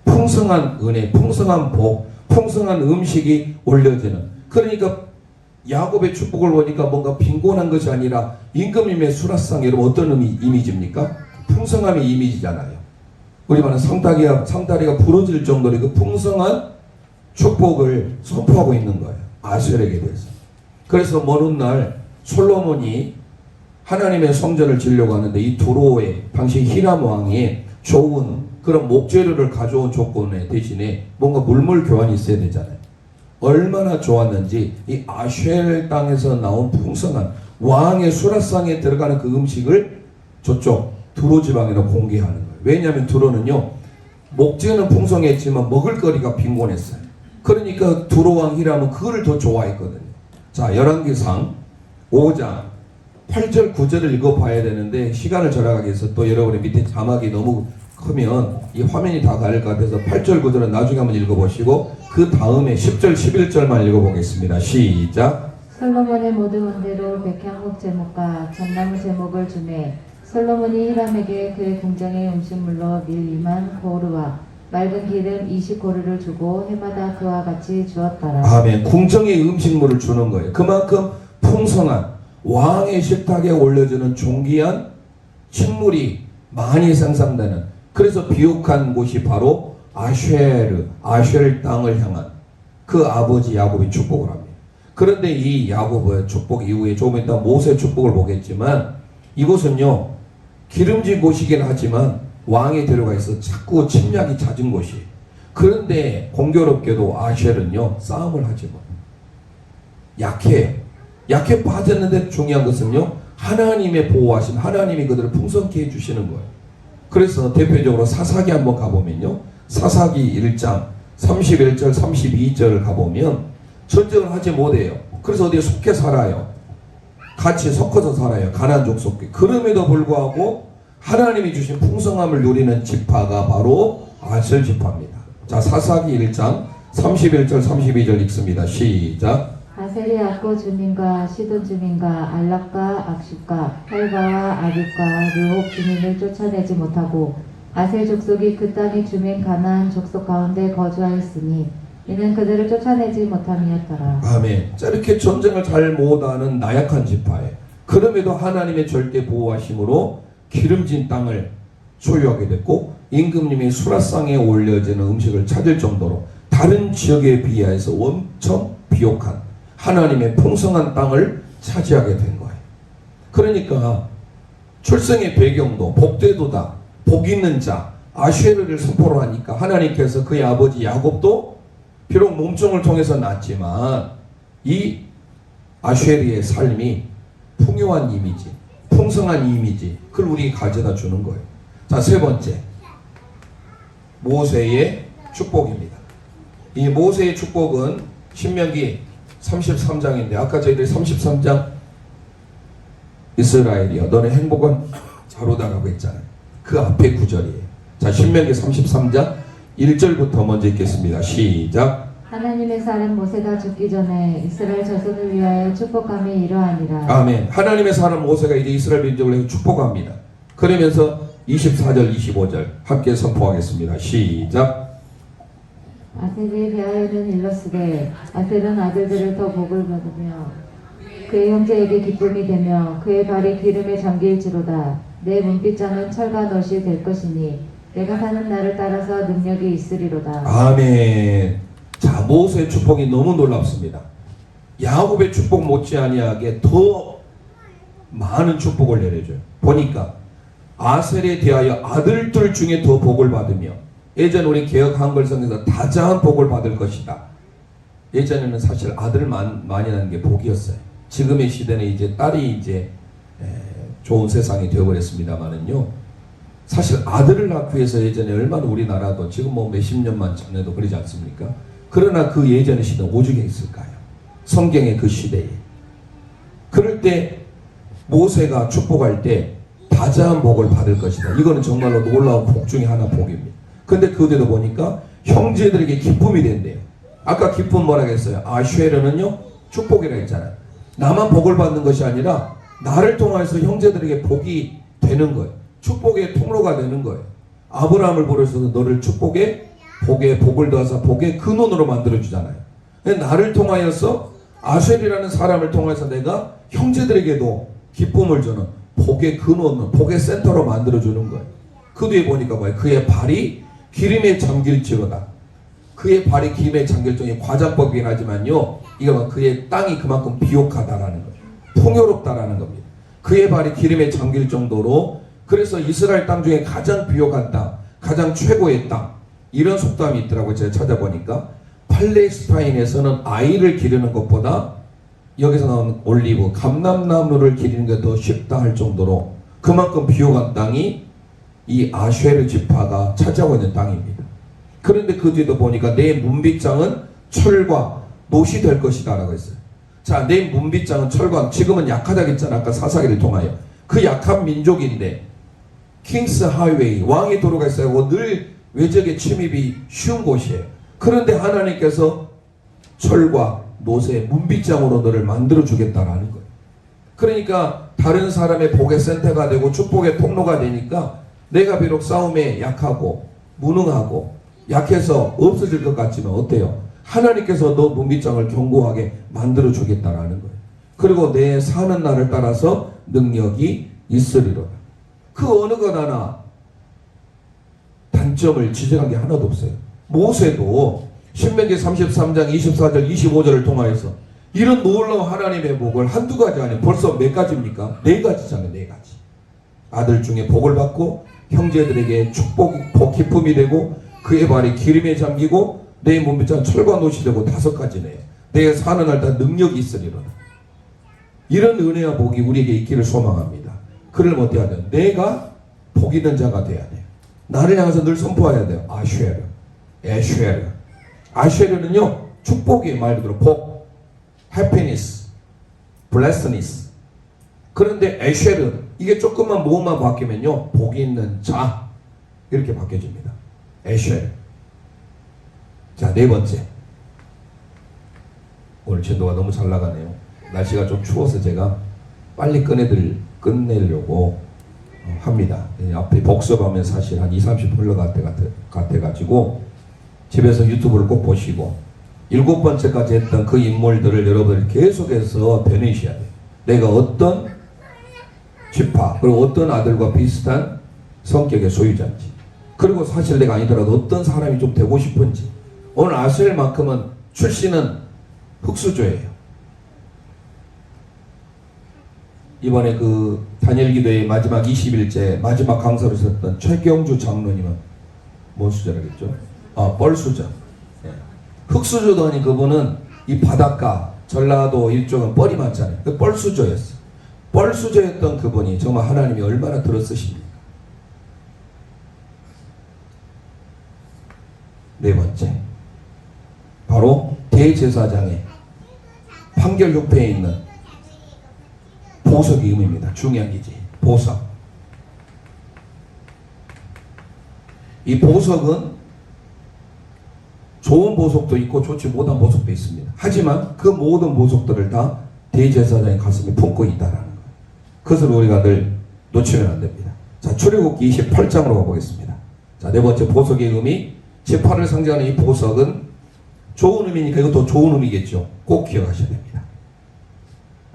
풍성한 은혜, 풍성한 복, 풍성한 음식이 올려지는. 그러니까 야곱의 축복을 보니까 뭔가 빈곤한 것이 아니라 임금님의 수라상, 여러분 어떤 이미지입니까? 풍성함의 이미지잖아요. 우리 말은 상다리가 부러질 정도로 그 풍성한 축복을 선포하고 있는 거예요. 아셀에게 대해서. 그래서 먼 날 솔로몬이 하나님의 성전을 지으려고 하는데 이 두로에 당시 히람 왕이 좋은 그런 목재료를 가져온 조건에 대신에 뭔가 물물 교환이 있어야 되잖아요. 얼마나 좋았는지 이 아쉘 땅에서 나온 풍성한 왕의 수라상에 들어가는 그 음식을 저쪽 두로 지방에로 공개하는 거예요. 왜냐하면 두로는요, 목재는 풍성했지만 먹을 거리가 빈곤했어요. 그러니까 두로 왕 히람은 그거를 더 좋아했거든요. 자, 열왕기상 5장 8절 9절을 읽어봐야 되는데 시간을 절약하기 위해서 또 여러분의 밑에 자막이 너무 크면 이 화면이 다 가릴 것 같아서 8절 9절은 나중에 한번 읽어보시고 그 다음에 10절 11절만 읽어보겠습니다. 시작. 솔로몬의 모든 원대로 백향목 제목과 전나무 제목을 주매 솔로몬이 히람에게 그의 궁정의 음식물로 밀 2만 고르와 맑은 기름 20고르를 주고 해마다 그와 같이 주었더라. 아멘. 궁정의 음식물을 주는 거예요. 그만큼 풍성한 왕의 식탁에 올려주는 존귀한 식물이 많이 생산되는, 그래서 비옥한 곳이 바로 아쉘 땅을 향한 그 아버지 야곱이 축복을 합니다. 그런데 이 야곱의 축복 이후에 조금 이따 모세의 축복을 보겠지만 이곳은요 기름진 곳이긴 하지만 왕이 들어가 있어 자꾸 침략이 잦은 곳이에요. 그런데 공교롭게도 아쉘은요 싸움을 하지 못. 약해 빠졌는데 중요한 것은요 하나님의 보호하심, 하나님이 그들을 풍성케 해주시는 거예요. 그래서 대표적으로 사사기 한번 가보면요 사사기 1장 31절 32절을 가보면 전쟁을 하지 못해요. 그래서 어디에 속해 살아요. 같이 섞어서 살아요. 가난족 속해. 그럼에도 불구하고 하나님이 주신 풍성함을 누리는 지파가 바로 아셀 지파입니다. 자, 사사기 1장 31절 32절 읽습니다. 시작. 아셀이 악고 주민과 시돈 주민과 알락과 악십과 할바와 아립과 르홉 주민을 쫓아내지 못하고 아셀 족속이 그 땅의 주민 가나안 족속 가운데 거주하였으니 이는 그들을 쫓아내지 못함이었더라. 아멘. 자, 이렇게 전쟁을 잘 못하는 나약한 지파에 그럼에도 하나님의 절대 보호하심으로 기름진 땅을 소유하게 됐고 임금님이 수라상에 올려지는 음식을 찾을 정도로 다른 지역에 비하여서 엄청 비옥한 하나님의 풍성한 땅을 차지하게 된 거예요. 그러니까 출생의 배경도 복되도다, 복 있는 자 아쉐르를 선포를 하니까 하나님께서 그의 아버지 야곱도 비록 몸종을 통해서 낳았지만 이 아쉐르의 삶이 풍요한 이미지, 풍성한 이미지, 그걸 우리에게 가져다 주는 거예요. 자, 세 번째, 모세의 축복입니다. 이 모세의 축복은 신명기 33장인데 아까 저희들이 33장 이스라엘이여 너네 행복은 자로다라고 했잖아요. 그 앞에 구절이에요. 자, 신명기 33장 1절부터 먼저 읽겠습니다. 시작. 하나님의 사람 모세가 죽기 전에 이스라엘 자손을 위하여 축복함이 이러하니라. 아멘. 하나님의 사람 모세가 이제 이스라엘 민족을 위해 축복합니다. 그러면서 24절 25절 함께 선포하겠습니다. 시작. 아셀이 베아에는 일렀으되 아셀은 아들들을 더 복을 받으며 그의 형제에게 기쁨이 되며 그의 발이 기름에 잠길지로다. 내 문빗장은 철과 덫이 될 것이니 내가 사는 날을 따라서 능력이 있으리로다. 아멘. 자, 모세의 축복이 너무 놀랍습니다. 야곱의 축복 못지아니하게 더 많은 축복을 내려줘요. 보니까 아셀에 대하여 아들들 중에 더 복을 받으며 예전 우리 개혁 한글성에서 다자한 복을 받을 것이다. 예전에는 사실 아들을 많이 낳는 게 복이었어요. 지금의 시대는 이제 딸이 이제 좋은 세상이 되어버렸습니다만은요. 사실 아들을 낳기 위해서 예전에 얼마나 우리나라도 지금 뭐 몇십 년만 전에도 그러지 않습니까? 그러나 그 예전의 시대는 오죽에 있을까요? 성경의 그 시대에. 그럴 때 모세가 축복할 때 다자한 복을 받을 것이다. 이거는 정말로 놀라운 복 중에 하나 복입니다. 근데 그대로 보니까 형제들에게 기쁨이 된대요. 아까 기쁨 뭐라고 했어요? 아쉐르는요 축복이라고 했잖아요. 나만 복을 받는 것이 아니라 나를 통해서 형제들에게 복이 되는 거예요. 축복의 통로가 되는 거예요. 아브라함을 부르셔서 너를 축복의 복에 복을 더하사 복의 근원으로 만들어주잖아요. 나를 통하여서 아셀이라는 사람을 통해서 내가 형제들에게도 기쁨을 주는 복의 근원, 복의 센터로 만들어주는 거예요. 그 뒤에 보니까 뭐예요? 그의 발이 기름에 잠길지어다. 그의 발이 기름에 잠길 정도의 과장법이긴 하지만요. 이거 그의 땅이 그만큼 비옥하다라는 거예요. 풍요롭다라는 겁니다. 그의 발이 기름에 잠길 정도로 그래서 이스라엘 땅 중에 가장 비옥한 땅, 가장 최고의 땅 이런 속담이 있더라고요. 제가 찾아보니까 팔레스타인에서는 아이를 기르는 것보다 여기서 나온 올리브, 감람나무를 기르는 게 더 쉽다 할 정도로 그만큼 비옥한 땅이 이 아쉐르 지파가 차지하고 있는 땅입니다. 그런데 그 뒤에도 보니까 내 문빗장은 철과 못이 될 것이다 라고 했어요. 자, 내 문빗장은 철과 지금은 약하다고 했잖아. 아까 사사기를 통하여. 그 약한 민족인데 킹스 하이웨이 왕의 도로가 있어요. 늘 외적의 침입이 쉬운 곳이에요. 그런데 하나님께서 철과 노새 문빗장으로 너를 만들어 주겠다라는 거예요. 그러니까 다른 사람의 복의 센터가 되고 축복의 통로가 되니까 내가 비록 싸움에 약하고 무능하고 약해서 없어질 것 같지만 어때요? 하나님께서 너 문빗장을 견고하게 만들어 주겠다라는 거예요. 그리고 내 사는 날을 따라서 능력이 있으리로다. 그 어느 것 하나 단점을 지적한 게 하나도 없어요. 모세도 신명기 33장 24절 25절을 통하여서 이런 놀라운 하나님의 복을 한두 가지 아니에요. 벌써 몇 가지입니까? 네 가지잖아요. 네 가지. 아들 중에 복을 받고 형제들에게 복 기쁨이 되고 그의 발이 기름에 잠기고 내 문빗장 철과 못이 되고 다섯 가지네요. 내 사는 날 다 능력이 있으리로다. 이런 은혜와 복이 우리에게 있기를 소망합니다. 그러면 어때야 돼요? 내가 복 있는 자가 돼야 돼요. 나를 향해서 늘 선포해야 돼요. 아쉐르, 에쉐르. 아쉐르는요 축복이에요. 말 그대로 복, happiness, blessedness. 그런데 에쉐르 이게 조금만 모음만 바뀌면요 복이 있는 자 이렇게 바뀌어집니다. 에쉐르. 자, 네 번째. 오늘 진도가 너무 잘 나가네요. 날씨가 좀 추워서 제가 빨리 끝내려고 합니다. 앞에 복습하면 사실 한 20-30분 흘러갈 때 같아가지고 집에서 유튜브를 꼭 보시고 7번째까지 했던 그 인물들을 여러분이 계속해서 변해주셔야 돼요. 내가 어떤 지파 그리고 어떤 아들과 비슷한 성격의 소유자인지 그리고 사실 내가 아니더라도 어떤 사람이 좀 되고 싶은지 오늘 아셀만큼은 출신은 흑수저예요. 이번에 그 다니엘 기도의 마지막 20일째 마지막 강사로 있었던 최경주 장로님은 뭔 수저라겠죠? 뻘수저. 네. 흑수저도 아닌 그분은 이 바닷가 전라도 일종은 뻘이 많잖아요. 그 뻘수저였어요. 뻘수저였던 그분이 정말 하나님이 얼마나 들어쓰십니까? 네 번째. 바로 대제사장의 판결협회에 있는 보석이 의미입니다. 중요한 기지. 보석. 이 보석은 좋은 보석도 있고 좋지 못한 보석도 있습니다. 하지만 그 모든 보석들을 다 대제사장의 가슴에 품고 있다라는 거예요. 그것을 우리가 늘 놓치면 안 됩니다. 자, 출애굽기 28장으로 가보겠습니다. 자, 네 번째 보석의 의미. 지파를 상징하는 이 보석은 좋은 의미니까 이것도 좋은 의미겠죠. 꼭 기억하셔야 됩니다.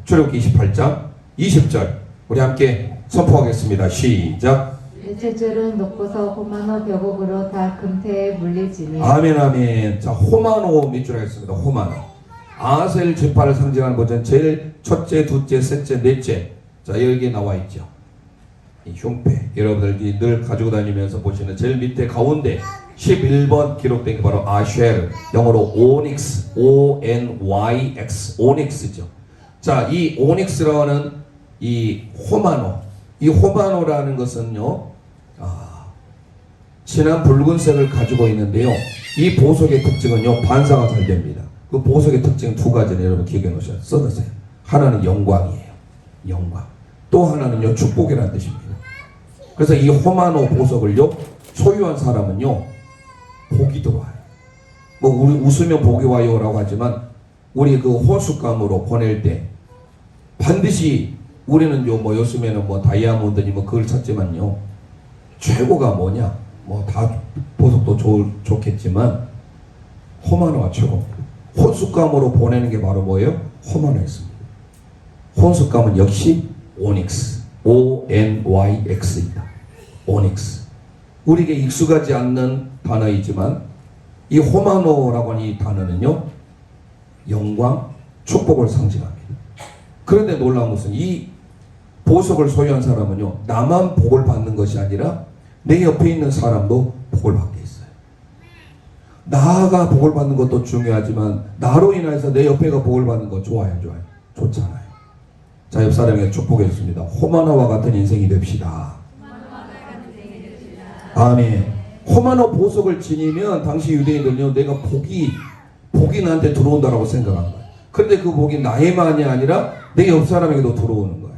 출애굽기 28장 20절 우리 함께 선포하겠습니다. 시작. 제줄은 높고서 호마노 벽옥으로 다 금태에 물리지니. 아멘 아멘. 자, 호마노 밑줄 하겠습니다. 호마노. 아셀 지파를 상징하는 버전 제일 첫째, 둘째, 셋째, 넷째. 자, 여기에 나와 있죠. 이 흉패. 여러분들이 늘 가지고 다니면서 보시는 제일 밑에 가운데 11번 기록된 게 바로 아쉐르. 영어로 오닉스. O-N-Y-X. 오닉스죠. 자, 이 오닉스라는 이 호마노. 이 호마노라는 것은요, 진한 붉은색을 가지고 있는데요. 이 보석의 특징은요, 반사가 잘 됩니다. 그 보석의 특징 두 가지는 여러분 기억해 놓으셔서 써놓으세요. 하나는 영광이에요. 영광. 또 하나는요, 축복이라는 뜻입니다. 그래서 이 호마노 보석을요, 소유한 사람은요, 복이 들어와요. 뭐 우리 웃으면 복이 와요라고 하지만 우리 그 혼숙감으로 보낼 때 반드시 우리는요, 뭐 요즘에는 뭐 다이아몬드니 뭐 그걸 찾지만요, 최고가 뭐냐? 뭐 다 보석도 좋겠지만 호마노가 최고. 혼숙감으로 보내는 게 바로 뭐예요? 호마노였습니다. 혼숙감은 역시 오닉스, ONYX이다. 오닉스. 우리에게 익숙하지 않는 단어이지만 이 호마노라고 하는 이 단어는요, 영광, 축복을 상징합니다. 그런데 놀라운 것은 이 보석을 소유한 사람은요, 나만 복을 받는 것이 아니라 내 옆에 있는 사람도 복을 받게 있어요. 나가 복을 받는 것도 중요하지만 나로 인해서 내 옆에가 복을 받는 거 좋아요, 안 좋아요? 좋잖아요. 자, 옆 사람에게 축복해 줬습니다. 호마노와 같은 인생이 됩시다. 아멘. 호마노 보석을 지니면 당시 유대인들은요, 내가 복이 나한테 들어온다라고 생각한 거예요. 그런데 그 복이 나에만이 아니라 내 옆 사람에게도 들어오는 거예요.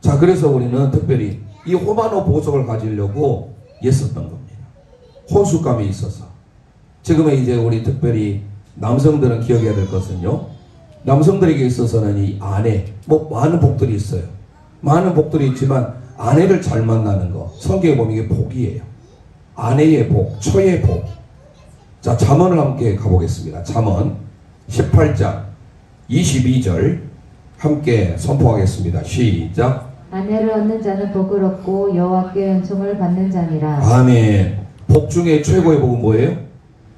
자, 그래서 우리는 특별히 이 호마노 보석을 가지려고 애썼던 겁니다. 혼숙감이 있어서. 지금은 이제 우리 특별히 남성들은 기억해야 될 것은요, 남성들에게 있어서는 이 아내, 뭐 많은 복들이 있어요. 많은 복들이 있지만 아내를 잘 만나는 거, 성경에 보면 이게 복이에요. 아내의 복, 처의 복. 자, 잠언을 함께 가보겠습니다. 잠언 18장 22절 함께 선포하겠습니다. 시작. 아내를 얻는 자는 복을 얻고 여호와께 은총을 받는 자니라. 아멘. 복 중에 최고의 복은 뭐예요?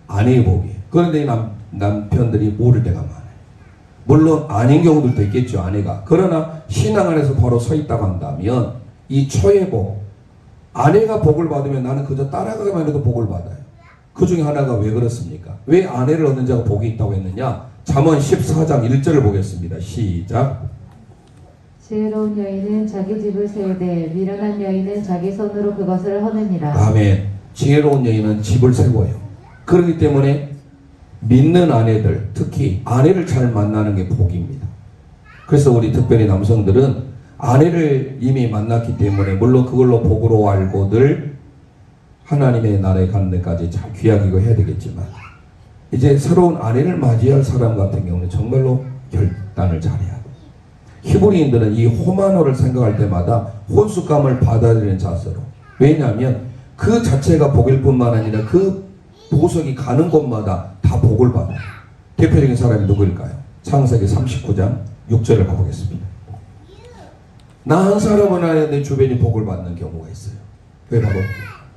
아내의 복이에요. 그런데 이 남편들이 모를 때가 많아요. 물론 아닌 경우들도 있겠죠, 아내가. 그러나 신앙 안에서 바로 서 있다고 한다면 이 처의 복, 아내가 복을 받으면 나는 그저 따라가기만 해도 복을 받아요. 그 중에 하나가 왜 그렇습니까? 왜 아내를 얻는 자가 복이 있다고 했느냐? 잠언 14장 1절을 보겠습니다. 시작. 지혜로운 여인은 자기 집을 세우되 미련한 여인은 자기 손으로 그것을 허느니라. 아멘. 지혜로운 여인은 집을 세워요. 그렇기 때문에 믿는 아내들, 특히 아내를 잘 만나는 게 복입니다. 그래서 우리 특별히 남성들은 아내를 이미 만났기 때문에 물론 그걸로 복으로 알고들 하나님의 나라에 가는 데까지 잘 귀하기고 해야 되겠지만 이제 새로운 아내를 맞이할 사람 같은 경우는 정말로 결단을 잘해야 돼요. 히브리인들은 이 호마노를 생각할 때마다 혼숙감을 받아들이는 자세로. 왜냐하면 그 자체가 복일 뿐만 아니라 그 보석이 가는 곳마다 다 복을 받아요. 대표적인 사람이 누구일까요? 창세기 39장 6절을 가보겠습니다. 나 한 사람은 아니라 내 주변이 복을 받는 경우가 있어요. 왜 바로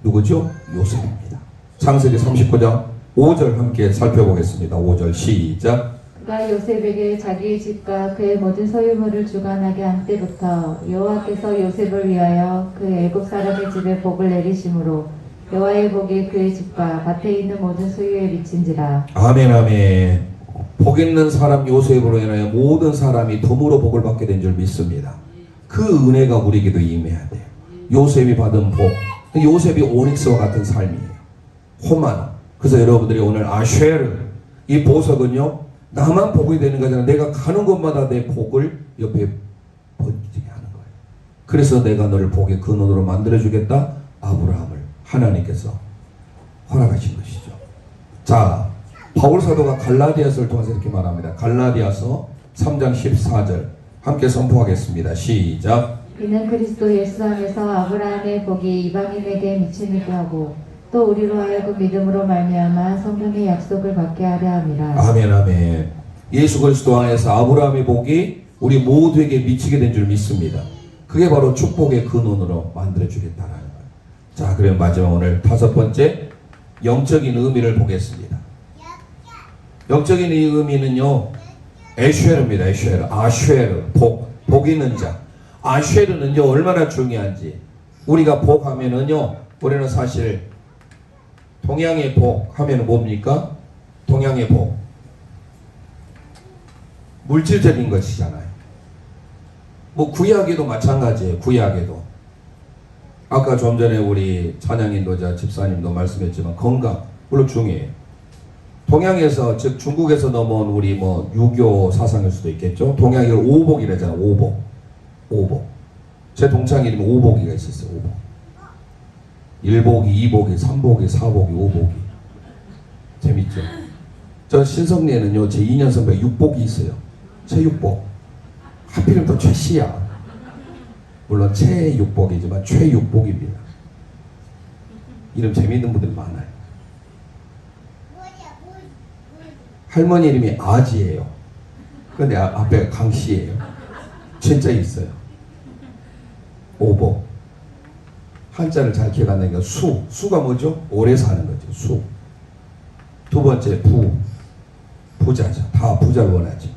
누구죠? 요셉입니다. 창세기 39장 5절 함께 살펴보겠습니다. 5절 시작. 그가 요셉에게 자기 집과 그의 모든 소유물을 주관하게 한 때부터 여호와께서 요셉을 위하여 그 애굽 사람의 집에 복을 내리심으로 여호와의 복이 그의 집과 밭에 있는 모든 소유에 미친지라. 아멘 아멘. 복 있는 사람 요셉으로 인하여 모든 사람이 덤으로 복을 받게 된 줄 믿습니다. 그 은혜가 우리에게도 임해야 돼요. 요셉이 받은 복, 요셉이 오닉스와 같은 삶이에요. 호만. 그래서 여러분들이 오늘 아쉐르, 이 보석은요, 나만 복이 되는 거잖아. 내가 가는 곳마다 내 복을 옆에 번지게 하는 거예요. 그래서 내가 너를 복의 근원으로 만들어주겠다. 아브라함을 하나님께서 허락하신 것이죠. 자, 바울 사도가 갈라디아서를 통해서 이렇게 말합니다. 갈라디아서 3장 14절 함께 선포하겠습니다. 시작. 이는 그리스도 예수 안에서 아브라함의 복이 이방인에게 미치게 하고 또 우리로 하여금 믿음으로 말미암아 성령의 약속을 받게 하려 함이라. 아멘 아멘. 예수 그리스도 안에서 아브라함의 복이 우리 모두에게 미치게 된 줄 믿습니다. 그게 바로 축복의 근원으로 만들어주겠다는 거예요. 자, 그럼 마지막 오늘 다섯 번째 영적인 의미를 보겠습니다. 영적인 이 의미는요, 에쉐르입니다. 에쉐르, 아쉐르, 복 있는 자. 아쉐르는요 얼마나 중요한지. 우리가 복 하면은요, 우리는 사실 동양의 복 하면 뭡니까? 동양의 복, 물질적인 것이잖아요. 뭐 구약에도 마찬가지예요. 구약에도 아까 좀 전에 우리 찬양인도자 집사님도 말씀했지만 건강 물론 중요해요. 동양에서 즉 중국에서 넘어온 우리 뭐 유교 사상일 수도 있겠죠. 동양이 오복이라잖아. 오복. 제 동창 이름에 오복이가 있었어요. 오복. 1복이, 2복이, 3복이, 4복이, 5복이. 재밌죠? 저 신성리에는요 제 2년 선배 6복이 있어요. 최육복. 하필이면 또 최씨야. 물론 최육복이지만 최육복입니다. 이름 재미있는 분들이 많아요. 할머니 이름이 아지예요. 근데 앞에 강씨예요. 진짜 있어요. 오복. 한자를 잘 기억한다니까 수가 뭐죠? 오래 사는 거죠. 수. 두 번째 부자죠. 다 부자를 원하죠.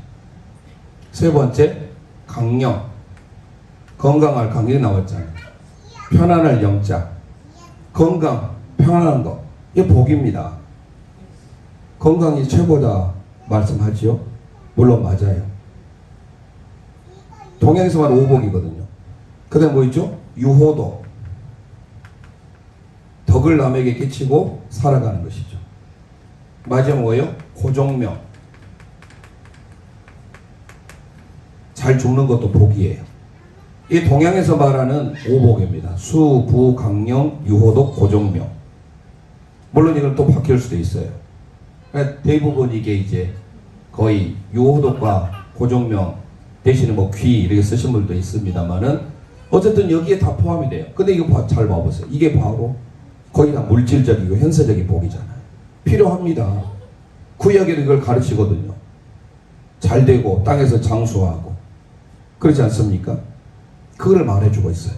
세 번째 강령. 건강할 강령이 나왔잖아요. 편안할 영자. 건강, 편안한 거. 이게 복입니다. 건강이 최고다 말씀하지요? 물론 맞아요. 동양에서만 오복이거든요. 그 다음 뭐 있죠? 유호도. 덕을 남에게 끼치고 살아가는 것이죠. 마지막 뭐예요? 고종명. 잘 죽는 것도 복이에요. 이 동양에서 말하는 오복입니다. 수, 부, 강령, 유호독, 고종명. 물론 이건 또 바뀔 수도 있어요. 그러니까 대부분 이게 이제 거의 유호독과 고종명 대신에 뭐 귀 이렇게 쓰신 분도 있습니다만은 어쨌든 여기에 다 포함이 돼요. 근데 이거 잘 봐보세요. 이게 바로 거의 다 물질적이고 현세적인 복이잖아요. 필요합니다. 구약에는 이걸 가르치거든요. 잘 되고 땅에서 장수하고 그렇지 않습니까? 그걸 말해주고 있어요.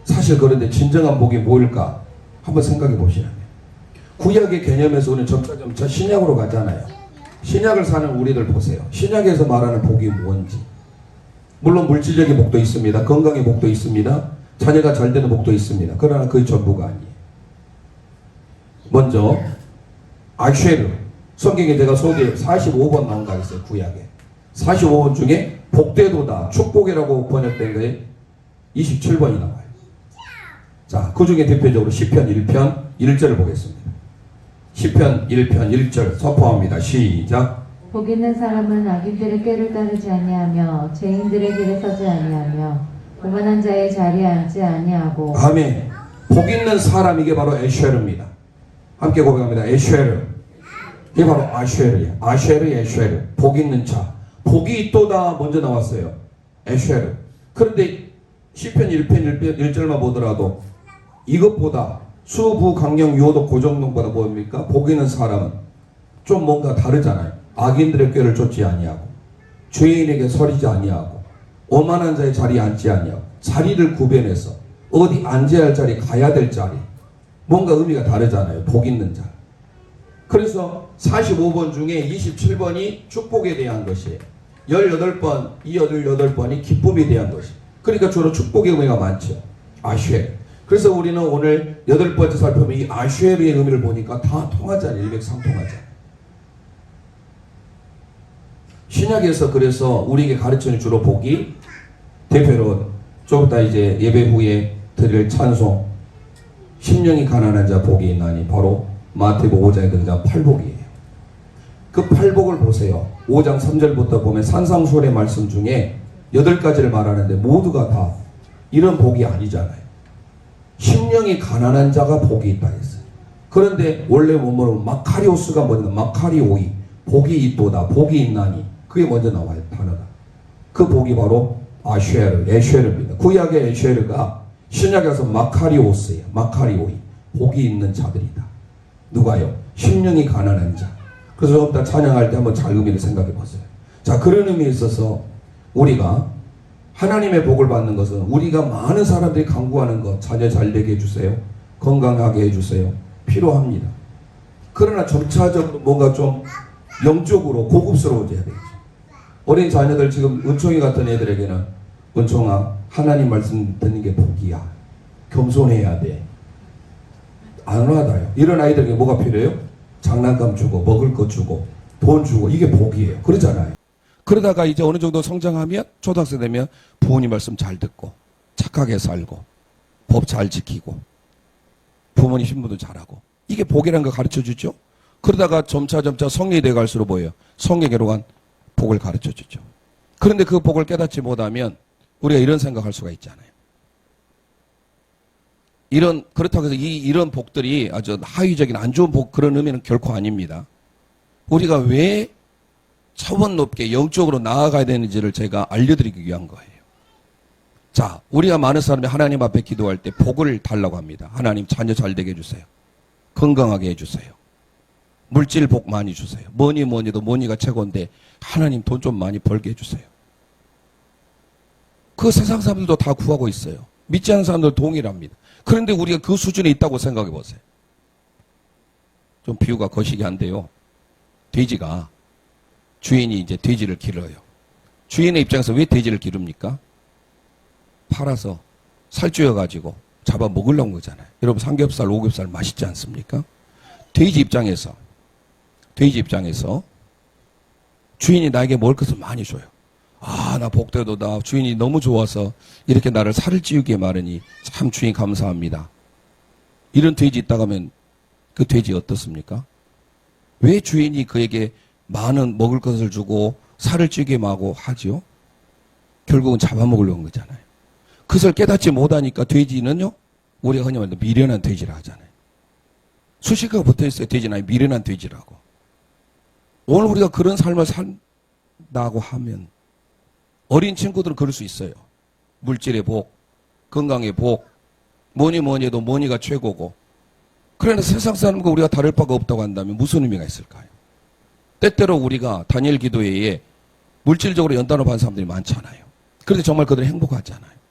사실 그런데 진정한 복이 뭘까? 한번 생각해 보시라면 구약의 개념에서 우리는 점차 신약으로 가잖아요. 신약을 사는 우리들 보세요. 신약에서 말하는 복이 뭔지. 물론 물질적인 복도 있습니다. 건강의 복도 있습니다. 자녀가 잘 되는 복도 있습니다. 그러나 그게 전부가 아니에요. 먼저 아쉐르. 성경에 제가 소개 45번 나온다고 했어요. 구약에 45번 중에 복되도다 축복이라고 번역된 거에 27번이 나와요. 자, 그 중에 대표적으로 시편 1편 1절을 보겠습니다. 시편 1편 1절 선포합니다. 시작. 복 있는 사람은 악인들의 꾀를 따르지 아니하며 죄인들의 길에 서지 아니하며 오만한 자의 자리에 앉지 아니하고. 아멘. 복 있는 사람, 이게 바로 에쉐르입니다. 함께 고백합니다. 에쉐르. 이게 바로 아쉐르예요. 아쉐르, 에쉐르. 복 있는 자. 복이 있도다 먼저 나왔어요. 에쉐르. 그런데 시편 1편 1절만 보더라도 이것보다 수부 강령 유호독 고정동보다 뭡니까? 복 있는 사람은 좀 뭔가 다르잖아요. 악인들의 꾀를 쫓지 아니하고 죄인에게 서리지 아니하고 오만한 자의 자리에 앉지 아니하고 자리를 구별해서 어디 앉아야 할 자리, 가야 될 자리, 뭔가 의미가 다르잖아요. 복 있는 자. 그래서 45번 중에 27번이 축복에 대한 것이에요. 18번, 이 18번이 기쁨에 대한 것이에요. 그러니까 주로 축복의 의미가 많죠. 아쉐. 그래서 우리는 오늘 8번째 살펴보면 이 아쉐르의 의미를 보니까 다 통하잖아요. 일맥상통하잖아요. 신약에서 그래서 우리에게 가르치는 주로 복이 대표로 좀 이따 이제 예배 후에 드릴 찬송 심령이 가난한 자 복이 있나니 바로 마태복음 5장에 등장한 팔복이에요. 그 팔복을 보세요. 5장 3절부터 보면 산상수훈의 말씀 중에 8가지를 말하는데 모두가 다 이런 복이 아니잖아요. 심령이 가난한 자가 복이 있다 했어요. 그런데 원래 원문은 마카리오스가 뭐냐, 마카리오이, 복이 있도다, 복이 있나니, 그게 먼저 나와요. 단어가. 그 복이 바로 아쉐르, 에쉐르입니다. 구약의 에쉐르가 신약에서 마카리오스예요. 마카리오이, 복이 있는 자들이다. 누가요? 심령이 가난한 자. 그래서 좀 이따 찬양할 때 한번 잘 의미를 생각해 보세요. 자, 그런 의미에 있어서 우리가 하나님의 복을 받는 것은 우리가 많은 사람들이 간구하는 것, 자녀 잘 되게 해주세요, 건강하게 해주세요, 필요합니다. 그러나 점차적으로 뭔가 좀 영적으로 고급스러워져야 되겠죠. 어린 자녀들 지금 은총이 같은 애들에게는 은총아, 하나님 말씀 듣는 게 복이야, 겸손해야 돼, 안 와닿아요. 이런 아이들에게 뭐가 필요해요? 장난감 주고 먹을 거 주고 돈 주고, 이게 복이에요. 그러잖아요. 그러다가 이제 어느 정도 성장하면 초등학생 되면 부모님 말씀 잘 듣고 착하게 살고 법 잘 지키고 부모님 신분도 잘하고 이게 복이라는 거 가르쳐 주죠. 그러다가 점차 성령이 돼 갈수록 뭐예요? 성령으로 간 복을 가르쳐 주죠. 그런데 그 복을 깨닫지 못하면 우리가 이런 생각할 수가 있잖아요. 그렇다고 해서 이런 복들이 아주 하위적인 안 좋은 복 그런 의미는 결코 아닙니다. 우리가 왜 차원 높게 영적으로 나아가야 되는지를 제가 알려드리기 위한 거예요. 자, 우리가 많은 사람이 하나님 앞에 기도할 때 복을 달라고 합니다. 하나님 자녀 잘 되게 해주세요. 건강하게 해주세요. 물질 복 많이 주세요. 뭐니 해도 뭐니가 최고인데 하나님 돈 좀 많이 벌게 해주세요. 그 세상 사람들도 다 구하고 있어요. 믿지 않는 사람들 동일합니다. 그런데 우리가 그 수준에 있다고 생각해 보세요. 좀 비유가 거시기 한데요. 돼지가 주인이 이제 돼지를 기르어요. 주인의 입장에서 왜 돼지를 기릅니까? 팔아서 살찌워가지고 잡아 먹으려는 거잖아요. 여러분 삼겹살, 오겹살 맛있지 않습니까? 돼지 입장에서 주인이 나에게 먹을 것을 많이 줘요. 아, 나 복되도다. 주인이 너무 좋아서 이렇게 나를 살을 찌우게 마르니 참 주인 감사합니다. 이런 돼지 있다가 하면 그 돼지 어떻습니까? 왜 주인이 그에게 많은 먹을 것을 주고 살을 찌게 하고 하죠? 결국은 잡아먹으려는 거잖아요. 그것을 깨닫지 못하니까 돼지는요, 우리가 흔히 말하는 미련한 돼지라 하잖아요. 수식어가 붙어 있어요. 돼지는 미련한 돼지라고. 오늘 우리가 그런 삶을 산다고 하면 어린 친구들은 그럴 수 있어요. 물질의 복, 건강의 복, 뭐니 해도 뭐니가 최고고. 그러나 세상 사람과 우리가 다를 바가 없다고 한다면 무슨 의미가 있을까요? 때때로 우리가 다니엘 기도회에 물질적으로 연단을 받은 사람들이 많잖아요. 그런데 정말 그들은 행복하잖아요.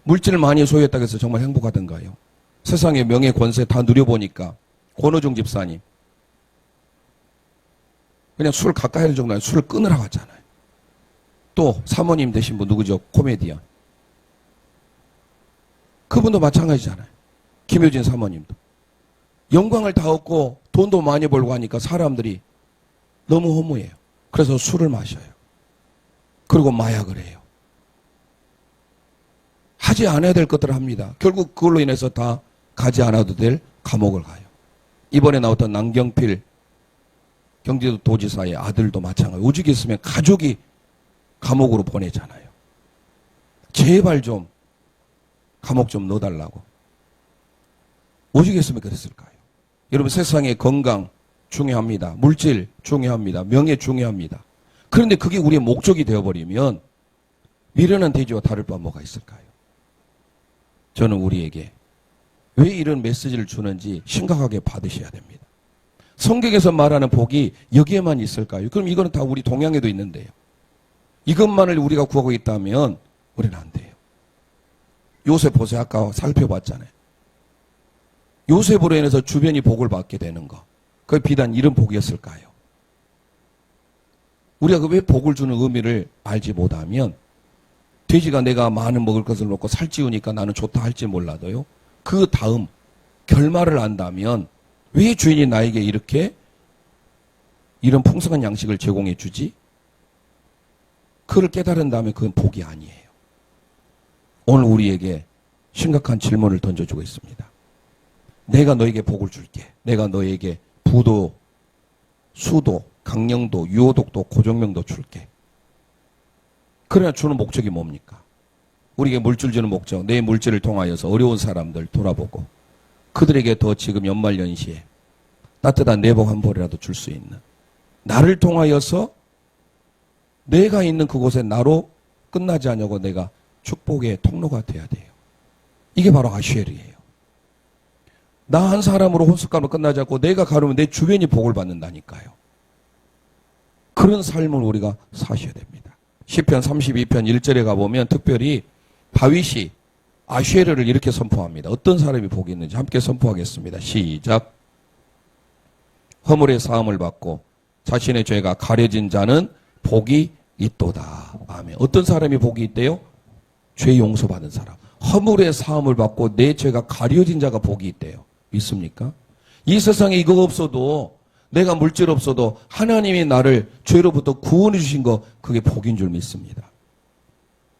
물질을 많이 소유했다고 해서 정말 행복하던가요? 세상의 명예, 권세 다 누려보니까 권호중 집사님 그냥 술 가까이 할 정도 아니라 술을 끊으라고 하잖아요. 또 사모님 되신 분 누구죠? 코미디언. 그분도 마찬가지잖아요. 김효진 사모님도. 영광을 다 얻고 돈도 많이 벌고 하니까 사람들이 너무 허무해요. 그래서 술을 마셔요. 그리고 마약을 해요. 하지 않아야 될 것들을 합니다. 결국 그걸로 인해서 다 가지 않아도 될 감옥을 가요. 이번에 나왔던 남경필 경기도 도지사의 아들도 마찬가지로 오죽 있으면 가족이 감옥으로 보내잖아요. 제발 좀 감옥 좀 넣어달라고. 오죽 있으면 그랬을까요? 여러분 세상의 건강 중요합니다. 물질 중요합니다. 명예 중요합니다. 그런데 그게 우리의 목적이 되어버리면 미련한 돼지와 다를 바 뭐가 있을까요? 저는 우리에게 왜 이런 메시지를 주는지 심각하게 받으셔야 됩니다. 성경에서 말하는 복이 여기에만 있을까요? 그럼 이거는 다 우리 동양에도 있는데요. 이것만을 우리가 구하고 있다면 우리는 안 돼요. 요셉 보세요. 아까 살펴봤잖아요. 요셉으로 인해서 주변이 복을 받게 되는 거. 그게 비단 이런 복이었을까요? 우리가 왜 복을 주는 의미를 알지 못하면 돼지가 내가 많은 먹을 것을 놓고 살찌우니까 나는 좋다 할지 몰라도요. 그 다음 결말을 안다면 왜 주인이 나에게 이런 풍성한 양식을 제공해 주지? 그걸 깨달은다면 그건 복이 아니에요. 오늘 우리에게 심각한 질문을 던져주고 있습니다. 내가 너에게 복을 줄게. 내가 너에게 부도, 수도, 강령도, 유호독도, 고정명도 줄게. 그러나 주는 목적이 뭡니까? 우리에게 물질 주는 목적, 내 물질을 통하여서 어려운 사람들 돌아보고 그들에게 더 지금 연말연시에 따뜻한 내복 한 벌이라도 줄 수 있는 나를 통하여서 내가 있는 그곳에 나로 끝나지 않냐고 내가 축복의 통로가 돼야 돼요. 이게 바로 아슈엘이에요. 나 한 사람으로 혼숙감을 끝나지 않고 내가 가르면 내 주변이 복을 받는다니까요. 그런 삶을 우리가 사셔야 됩니다. 시편 32편 1절에 가보면 특별히 다윗이 아슈에르를 이렇게 선포합니다. 어떤 사람이 복이 있는지 함께 선포하겠습니다. 시작. 허물의 사함을 받고 자신의 죄가 가려진 자는 복이 있도다. 아멘. 어떤 사람이 복이 있대요? 죄 용서받은 사람. 허물의 사함을 받고 내 죄가 가려진 자가 복이 있대요. 믿습니까? 이 세상에 이거 없어도 내가 물질 없어도 하나님이 나를 죄로부터 구원해 주신 거 그게 복인 줄 믿습니다.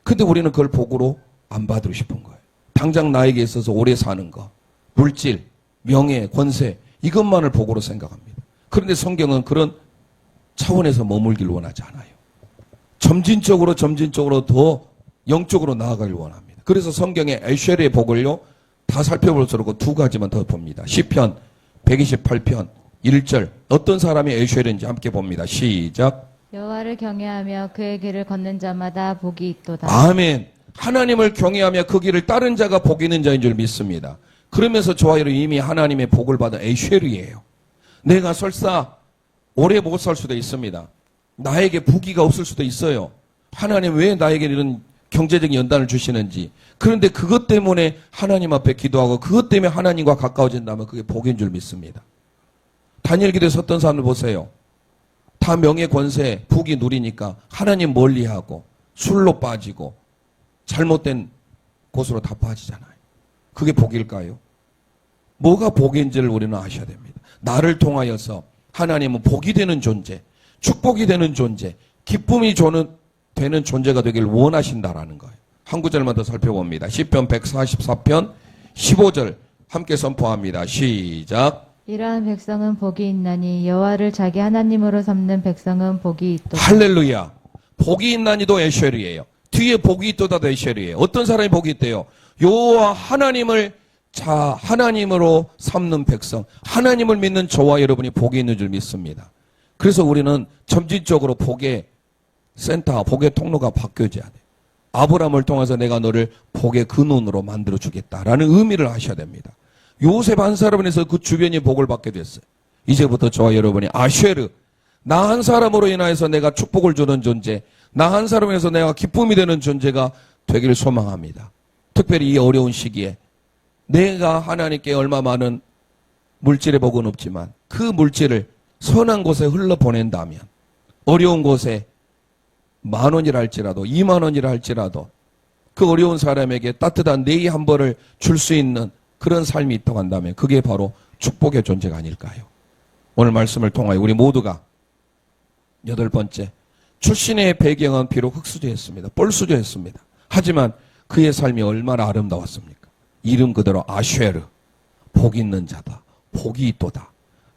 근데 우리는 그걸 복으로 안 받으고 싶은 거예요. 당장 나에게 있어서 오래 사는 거, 물질, 명예, 권세 이것만을 복으로 생각합니다. 그런데 성경은 그런 차원에서 머물길 원하지 않아요. 점진적으로 더 영적으로 나아가길 원합니다. 그래서 성경의 에셀의 복을요 다 살펴볼수록 두 가지만 더 봅니다. 시편 128편 1절 어떤 사람이 에셀인지 함께 봅니다. 시작. 여호와를 경외하며 그의 길을 걷는 자마다 복이 있도다. 아멘. 하나님을 경외하며 그 길을 따른 자가 복 있는 자인 줄 믿습니다. 그러면서 저와 여러분 이미 하나님의 복을 받은 에셀이에요. 내가 설사 오래 못 살 수도 있습니다. 나에게 부귀가 없을 수도 있어요. 하나님 왜 나에게 이런 경제적인 연단을 주시는지. 그런데 그것 때문에 하나님 앞에 기도하고 그것 때문에 하나님과 가까워진다면 그게 복인 줄 믿습니다. 다니엘 기도에 섰던 사람들 보세요. 다 명예 권세 부귀 누리니까 하나님 멀리하고 술로 빠지고 잘못된 곳으로 다 빠지잖아요. 그게 복일까요? 뭐가 복인지를 우리는 아셔야 됩니다. 나를 통하여서 하나님은 복이 되는 존재, 축복이 되는 존재, 기쁨이 되는 존재가 되길 원하신다라는 거예요. 한 구절만 더 살펴봅니다. 시편 144편 15절 함께 선포합니다. 시작. 이러한 백성은 복이 있나니 여호와를 자기 하나님으로 삼는 백성은 복이 있도다. 할렐루야. 복이 있나니도 에셀이에요. 뒤에 복이 있도다도 에셀이에요. 어떤 사람이 복이 있대요? 여호와 하나님을 하나님으로 삼는 백성, 하나님을 믿는 저와 여러분이 복이 있는 줄 믿습니다. 그래서 우리는 점진적으로 복의 센터, 복의 통로가 바뀌어져야 돼요. 아브라함을 통해서 내가 너를 복의 근원으로 만들어 주겠다라는 의미를 하셔야 됩니다. 요셉 한 사람을 해서 그 주변이 복을 받게 됐어요. 이제부터 저와 여러분이 아쉐르, 나 한 사람으로 인하여서 내가 축복을 주는 존재, 나 한 사람으로 해서 내가 기쁨이 되는 존재가 되기를 소망합니다. 특별히 이 어려운 시기에 내가 하나님께 얼마 많은 물질의 복은 없지만 그 물질을 선한 곳에 흘러보낸다면 어려운 곳에 10,000원이라 할지라도 20,000원이라 할지라도 그 어려운 사람에게 따뜻한 네이 한 벌을 줄 수 있는 그런 삶이 있다고 한다면 그게 바로 축복의 존재가 아닐까요? 오늘 말씀을 통하여 우리 모두가 8번째, 출신의 배경은 비록 흙수저였습니다. 뻘수저였습니다. 하지만 그의 삶이 얼마나 아름다웠습니까? 이름 그대로 아쉐르, 복 있는 자다, 복이 있도다.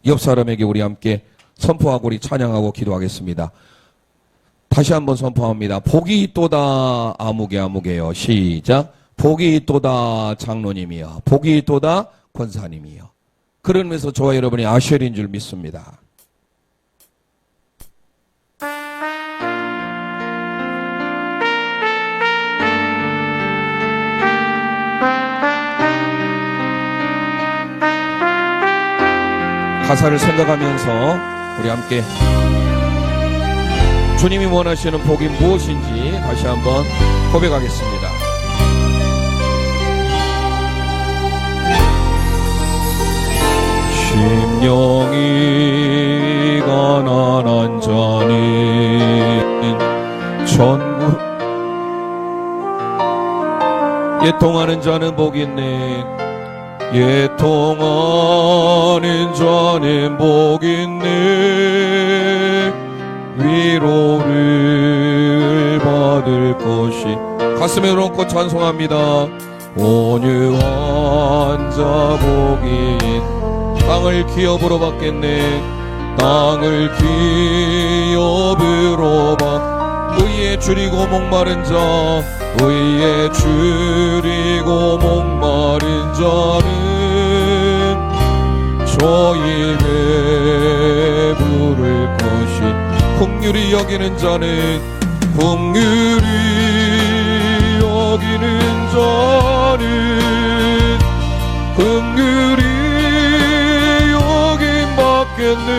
옆 사람에게 우리 함께 선포하고 우리 찬양하고 기도하겠습니다. 다시 한번 선포합니다. 복이 있도다 아무개요. 시작. 복이 있도다 장로님이여, 복이 있도다 권사님이여. 그러면서 저와 여러분이 아쉐르인 줄 믿습니다. 가사를 생각하면서 우리 함께 주님이 원하시는 복이 무엇인지 다시 한번 고백하겠습니다. 심령이 가난한 자는 천국 예통하는 자는 복이 있네. 예통하는 자는 복이 있네. 위로를 받을 것이. 가슴에 놓고 찬송합니다. 온유한 자 복이 땅을 기업으로 받겠네. 땅을 기업으로 받. 의에 줄이고 목마른 자, 의에 줄이고 목마른 자는 저희 배부를 것이. 긍휼히 여기는 자는 긍휼히 여기는 자는 긍휼히 여김 받겠네.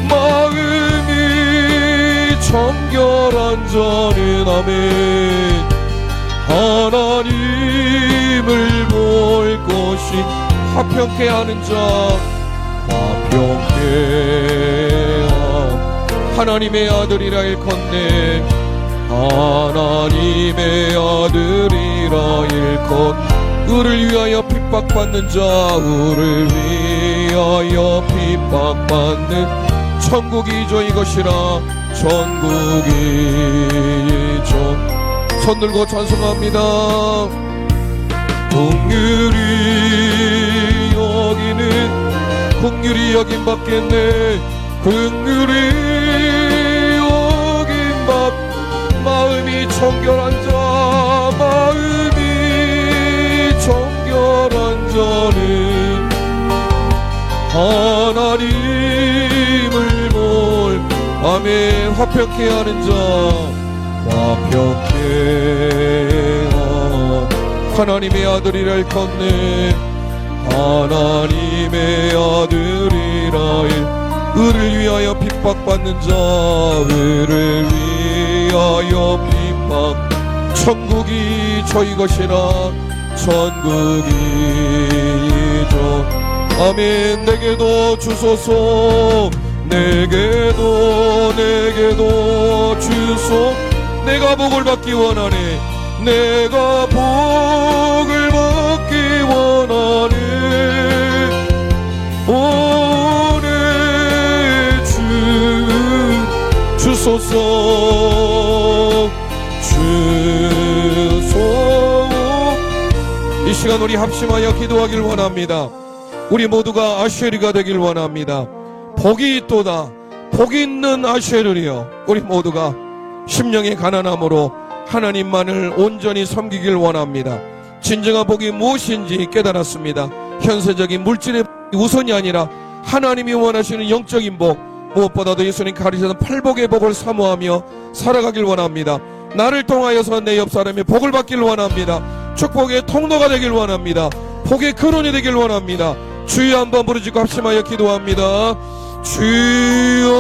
마음이 정결한 자는 아멘. 하나님을 볼 것이. 화평케 하는 자 화평케 하나님의 아들이라 일컫네. 하나님의 아들이라 일컫. 의를 위하여 핍박받는 자, 의를 위하여 핍박받는 천국이죠. 이것이라 천국이죠. 손 들고 찬송합니다. 긍휼히 여기는 긍휼히 여긴 받겠네. 긍휼히 여긴 받 마음이 정결한 자 마음이 정결한 자는 하나님을 볼 아멘. 화평케 하는 자 화평케 하나님의 아들이라 일컫네. 하나님의 아들이라 의를 위하여 핍박받는 자 의를 위하여 핍박 천국이 저희 것이라 천국이죠. 아멘. 내게도 주소서 내게도 주소. 내가 복을 받기 원하네. 내가 복을 받기 원하네. 오늘 주소서 이 시간 우리 합심하여 기도하길 원합니다. 우리 모두가 아쉐리가 되길 원합니다. 복이 있도다. 복이 있는 아쉐리여. 우리 모두가 심령의 가난함으로 하나님만을 온전히 섬기길 원합니다. 진정한 복이 무엇인지 깨달았습니다. 현세적인 물질의 우선이 아니라 하나님이 원하시는 영적인 복, 무엇보다도 예수님 가르치는 팔복의 복을 사모하며 살아가길 원합니다. 나를 통하여서 내 옆 사람이 복을 받길 원합니다. 축복의 통로가 되길 원합니다. 복의 근원이 되길 원합니다. 주여 한번 부르짖고 합심하여 기도합니다. 주여